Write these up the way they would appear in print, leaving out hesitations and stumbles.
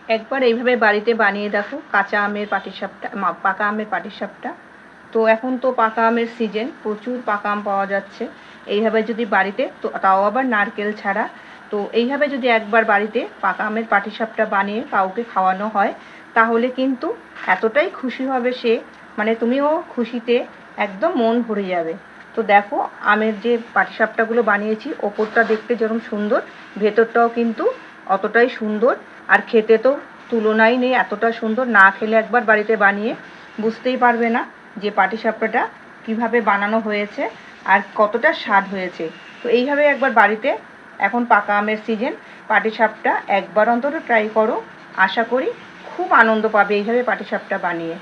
একবার এইভাবে বাড়িতে বানিয়ে দেখো কাঁচা আমের পাটিসাপটা, পাকা আমের পাটিসাপটা। তো এখন তো পাকা আমের সিজন, প্রচুর পাকা আম পাওয়া যাচ্ছে। এইভাবে যদি বাড়িতে, তো তাও আবার নারকেল ছাড়া, তো এইভাবে যদি একবার বাড়িতে পাকা আমের পাটিসাপটা বানিয়ে কাউকে খাওয়ানো হয়, তাহলে কিন্তু এতটাই খুশি হবে সে, মানে তুমিও খুশিতে একদম মন ভরে যাবে। তো দেখো আমের যে পাটিসাপটাগুলো বানিয়েছি, ওপরটা দেখতে যেরকম সুন্দর, ভেতরটাও কিন্তু অতটাই সুন্দর। আর খেতে তো তুলনাই নেই, এতটা সুন্দর। না খেলে একবার বাড়িতে বানিয়ে বুঝতেই পারবে না যে পাটিসাপটাটা কীভাবে বানানো হয়েছে আর কতটা স্বাদ হয়েছে। তো এইভাবে একবার বাড়িতে, এখন পাকা আমের সিজন, পাটিসাপটা একবার অন্তত ট্রাই করো। আশা করি খুব আনন্দ পাবে এইভাবে পাটিসাপটা বানিয়ে।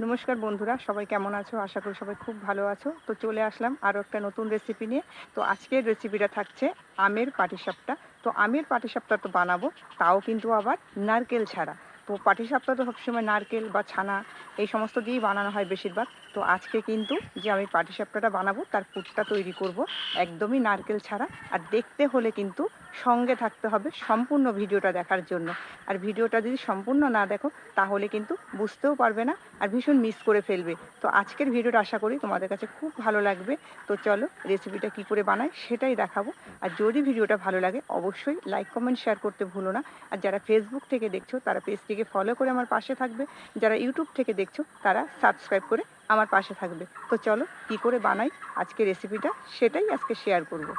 নমস্কার বন্ধুরা, সবাই কেমন আছো? আশা করি সবাই খুব ভালো আছো। তো চলে আসলাম আরও একটা নতুন রেসিপি নিয়ে। তো আজকের রেসিপিটা থাকছে আমের পাটিসাপটা। তো আমের পাটিসাপটা তো বানাবো, তাও কিন্তু আবার নারকেল ছাড়া। তো পাটিসাপটা তো সবসময় নারকেল বা ছানা এই সমস্ত দিয়েই বানানো হয় বেশিরভাগ। তো আজকে কিন্তু যে আমি পাটিসাপটাটা বানাবো তার পুরটা তৈরি করব একদমই নারকেল ছাড়া। আর দেখতে হলে কিন্তু সঙ্গে থাকতে হবে সম্পূর্ণ ভিডিওটা দেখার জন্য। আর ভিডিওটা যদি সম্পূর্ণ না দেখো তাহলে কিন্তু বুঝতেও পারবে না, আর ভীষণ মিস করে ফেলবে। তো আজকের ভিডিওটা আশা করি তোমাদের কাছে খুব ভালো লাগবে। তো চলো রেসিপিটা কি করে বানাই সেটাই দেখাবো। আর যদি ভিডিওটা ভালো লাগে অবশ্যই লাইক কমেন্ট শেয়ার করতে ভুলো না। আর যারা ফেসবুক থেকে দেখছো তারা পেজটিকে ফলো করে আমার পাশে থাকবে, যারা ইউটিউব থেকে দেখছো তারা সাবস্ক্রাইব করে আমার পাশে থাকবে। তো চলো কি করে বানাই আজকে রেসিপিটা সেটাই আজকে শেয়ার করব।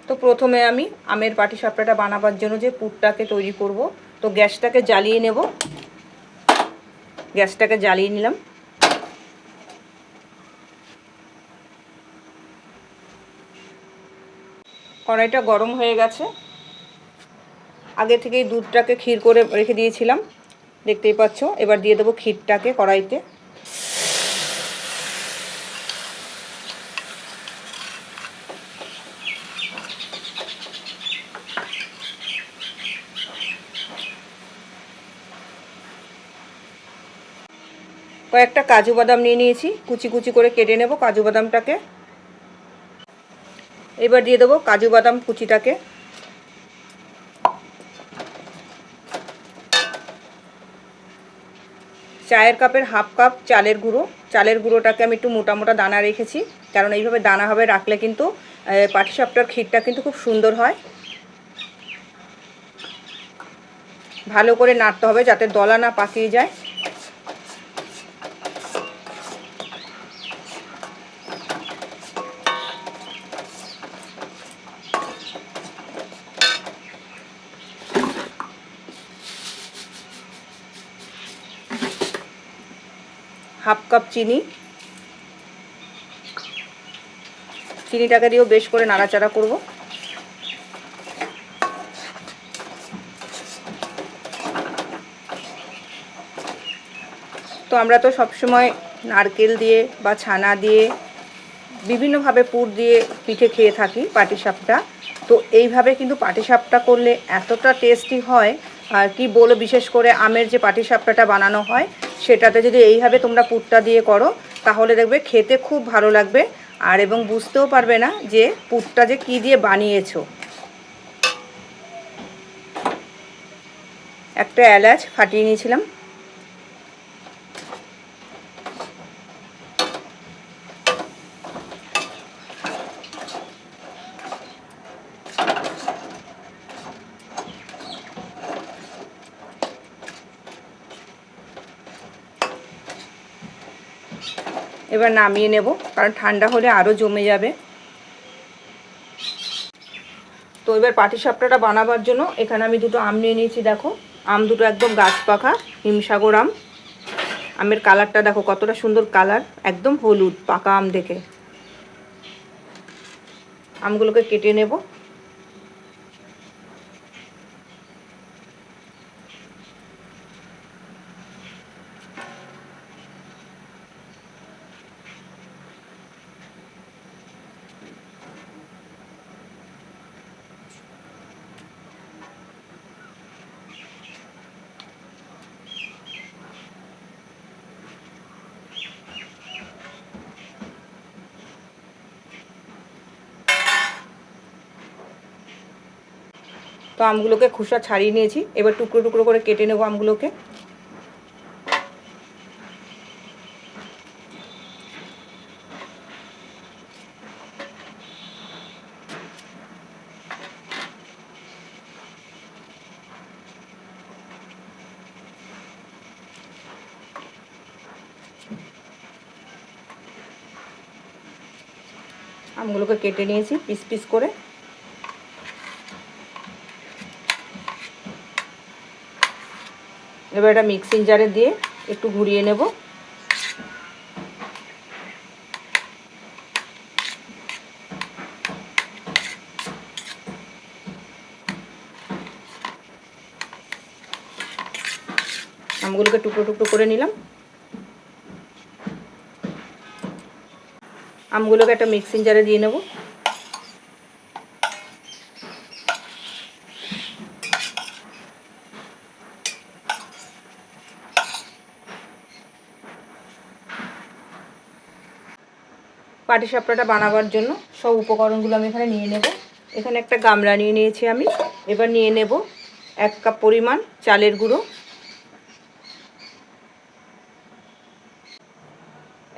তো প্রথমে আমি আমের পাটিসাপটাটা বানাবার জন্য যে পুরটাকে তৈরি করব, তো গ্যাসটাকে জ্বালিয়ে নেব। গ্যাসটাকে জ্বালিয়ে নিলাম। কড়াইটা গরম হয়ে গেছে। আগে থেকেই দুধটাকে ক্ষীর করে রেখে দিয়েছিলাম, দেখতেই পাচ্ছ। এবার দিয়ে দেবো ক্ষীরটাকে কড়াইতে। কয়েকটা কাজু বাদাম নিয়ে নিয়েছি, কুচি কুচি করে কেটে নেব কাজু বাদামটাকে। এবার দিয়ে দেবো কাজু বাদাম কুচিটাকে। চায়ের কাপের হাফ কাপ চালের গুঁড়ো। চালের গুঁড়োটাকে আমি একটু মোটা মোটা দানা রেখেছি, কারণ এইভাবে দানাভাবে রাখলে কিন্তু পাটিসাপটার ক্ষীরটা কিন্তু খুব সুন্দর হয়। ভালো করে নাড়তে হবে যাতে দলা না পাকিয়ে যায়। হাফ কাপ চিনি। চিনিটাকে দিয়েও বেশ করে নাড়াচাড়া করব। তো আমরা তো সবসময় নারকেল দিয়ে বা ছানা দিয়ে বিভিন্নভাবে পুর দিয়ে পিঠে খেয়ে থাকি পাটিসাপটা। তো এইভাবে কিন্তু পাটিসাপটা করলে এতটা টেস্টি হয় আর কি বলবো। বিশেষ করে আমের যে পাটিসাপটাটা বানানো হয় সেটাতে যদি এইভাবে তোমরা পুরটা দিয়ে করো তাহলে দেখবে খেতে খুব ভালো লাগবে। আর এবং বুঝতেও পারবে না যে পুরটা যে কী দিয়ে বানিয়েছো। একটা এলাচ ফাটিয়ে নিয়েছিলাম। এবার নামিয়ে নেব, কারণ ঠান্ডা হলে আরও জমে যাবে। তো এবার পাটিসাপটাটা বানাবার জন্য এখানে আমি দুটো আম নিয়ে নিয়েছি। দেখো আম দুটো একদম গাছ পাকা হিমসাগর আম। আমের কালারটা দেখো কতটা সুন্দর কালার, একদম হলুদ পাকা আম দেখে। আমগুলোকে কেটে নেব। তো আমগুলোকে খোসা ছাড়িয়ে নিয়েছি, এবার টুকরো টুকরো করে কেটে নেব আমগুলোকে। আমগুলোকে কেটে নিয়েছি পিস পিস করে। এবার এটা মিক্সিং জারে দিয়ে একটু ঘুরিয়ে নেব। আমগুলোকে টুকরো টুকরো করে নিলাম। আমগুলোকে একটা মিক্সিং জারে দিয়ে নেব। পাটিসাপটাটা বানাবার জন্য সব উপকরণগুলো আমি এখানে নিয়ে নেব। এখানে একটা গামলা নিয়ে নিয়েছি আমি। এবার নিয়ে নেব 1 কাপ পরিমাণ চালের গুঁড়ো,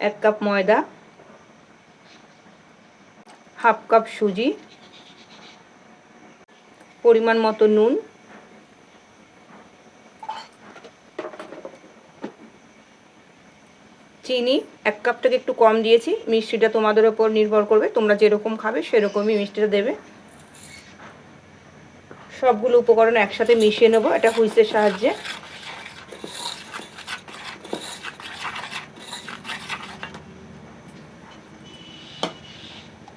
1 কাপ ময়দা, হাফ কাপ সুজি, পরিমাণ মতো নুন, চিনি 1 কাপ থেকে একটু কম দিয়েছি। মিষ্টিটা তোমাদের ওপর নির্ভর করবে, তোমরা যেরকম খাবে সেরকমই মিষ্টিটা দেবে। সবগুলো উপকরণ একসাথে মিশিয়ে নেব এটা হুইসের সাহায্যে।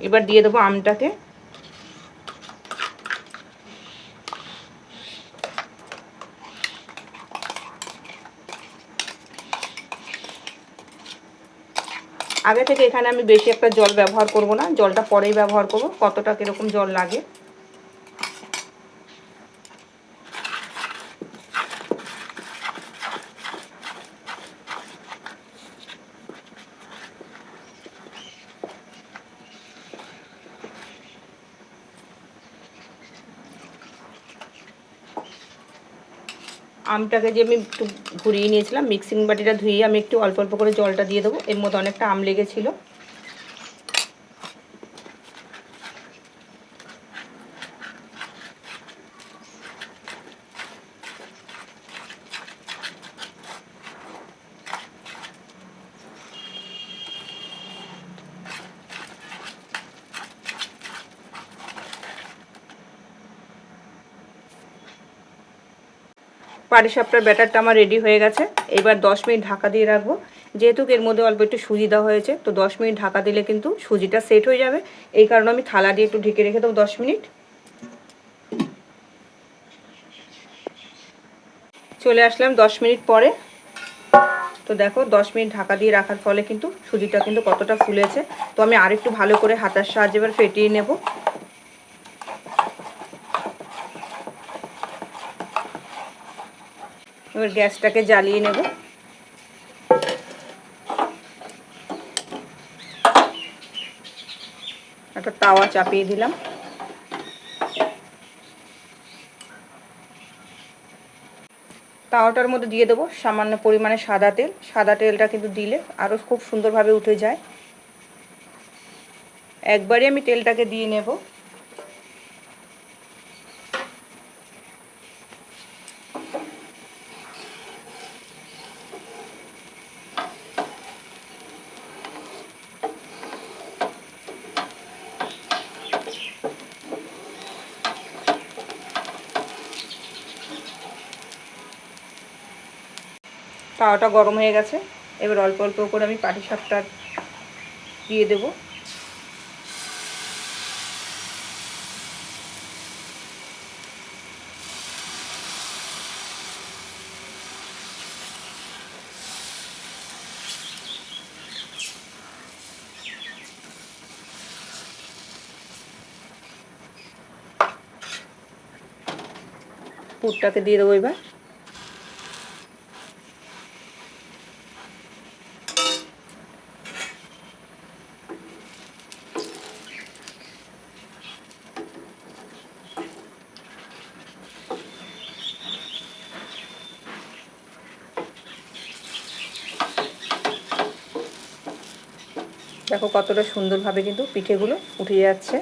এবার দিয়ে দেবো আমটাকে। আগে থেকে এখানে আমি বেশি একটা জল ব্যবহার করব না, জলটা পরেই ব্যবহার করব, কতটা কীরকম জল লাগে। আমটাকে যে আমি একটু ঘুরিয়ে নিয়েছিলাম, মিক্সিং বাটিটা ধুয়ে আমি একটু অল্প অল্প করে জলটা দিয়ে দেবো। এর মধ্যে অনেকটা আম লেগেছিল। পাটিসাপটার ব্যাটারটা আমার রেডি হয়ে গেছে। এবার 10 মিনিট ঢাকা দিয়ে রাখবো। যেহেতু এর মধ্যে অল্প একটু সুজি দেওয়া হয়েছে, তো 10 মিনিট ঢাকা দিলে কিন্তু সুজিটা সেট হয়ে যাবে। এই কারণে আমি থালা দিয়ে একটু ঢেকে রেখে দেবো 10 মিনিট। চলে আসলাম 10 মিনিট পরে। তো দেখো 10 মিনিট ঢাকা দিয়ে রাখার ফলে কিন্তু সুজিটা কিন্তু কতটা ফুলেছে। তো আমি আরেকটু ভালো করে হাতার সাহায্যে এবার ফেটিয়ে নেব। এবার গ্যাসটাকে জ্বালিয়ে নেব। একটা তাওয়া চাপিয়ে দিলাম। তাওয়াটার মধ্যে দিয়ে দেবো সামান্য পরিমাণে সাদা তেল। সাদা তেলটা কিন্তু দিলে আরও খুব সুন্দরভাবে উঠে যায়। একবারে আমি তেলটাকে দিয়ে নেব। তাওয়াটা গরম হয়ে গেছে। এবার অল্প অল্প করে আমি পাটিসাপটা দিয়ে দেব। পুরটাকে দিয়ে দেবো এবার। দেখো কতটা সুন্দরভাবে কিন্তু পিঠেগুলো উঠে যাচ্ছে।